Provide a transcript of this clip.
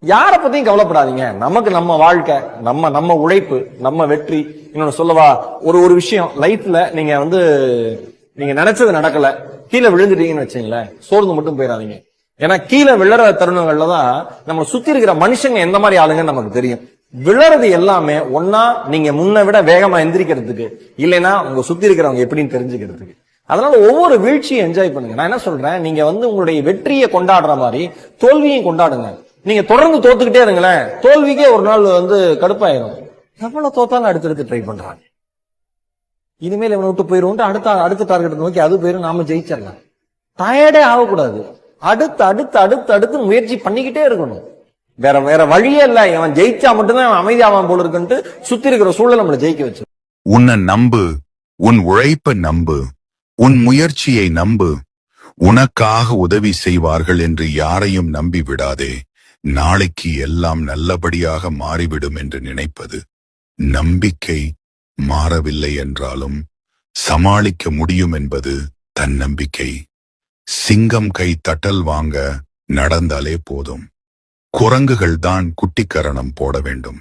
யார பத்தியும் கவலைப்படாதீங்க. நமக்கு நம்ம வாழ்க்கை, நம்ம உழைப்பு, நம்ம வெற்றி. இன்னொன்னு சொல்லவா, ஒரு விஷயம் லைஃப்ல நீங்க நினைச்சது நடக்கல, கீழே விழுந்துட்டீங்கன்னு வச்சீங்களேன், சோர்ந்து மட்டும் போயிடாதீங்க. ஏன்னா கீழே விழற தருணங்கள்ல தான் நம்ம சுத்தி இருக்கிற மனுஷங்க எந்த மாதிரி ஆளுங்கன்னு நமக்கு தெரியும். விழறது எல்லாமே ஒன்னா நீங்க முன்ன விட வேகமா எந்திரிக்கிறதுக்கு, இல்லைன்னா உங்க சுத்தி இருக்கிறவங்க எப்படின்னு தெரிஞ்சுக்கிறதுக்கு. அதனால ஒவ்வொரு வீழ்ச்சியை என்ஜாய் பண்ணுங்க. நான் என்ன சொல்றேன், நீங்க உங்களுடைய வெற்றியை கொண்டாடுற மாதிரி தோல்வியும் கொண்டாடுங்க. நீங்க தொடர்ந்து தோத்துக்கிட்டே இருங்களேன், தோல்விக்கே ஒரு நாள் கடுப்பாயிரும். எவ்வளவு தோத்தாலும் அடுத்தடுத்து ட்ரை பண்றாங்க. இனிமேல் இவனை விட்டு போயிரும், அடுத்த டார்கெட் நோக்கி அது போயிரும், நாம ஜெயிச்சிடலாம். டயர்டே ஆகக்கூடாது. அடுத்து அடுத்து அடுத்து அடுத்து முயற்சி பண்ணிக்கிட்டே இருக்கணும். வேற வழியே இல்ல. இவன் ஜெயிச்சா மட்டும்தான் அவன் அமைதியாவான் போல இருக்குன்ட்டு சுத்தி இருக்கிற சூழல் நம்மளை ஜெயிக்க வச்சு. உன்னை நம்பு, உன் உழைப்ப நம்பு, உன் முயற்சியை நம்பு. உனக்காக உதவி செய்வார்கள் என்று யாரையும் நம்பி விடாதே. நாளைக்கு எல்லாம் நல்லபடியாக மாறிவிடும் என்று நினைப்பது. நம்பிக்கை மாறவில்லை என்றாலும் சமாளிக்க முடியும் என்பது தன்னம்பிக்கை. சிங்கம் கை தட்டல் வாங்க நடந்தாலே போதும். குரங்குகள் தான் குட்டிக்கரணம் போட வேண்டும்.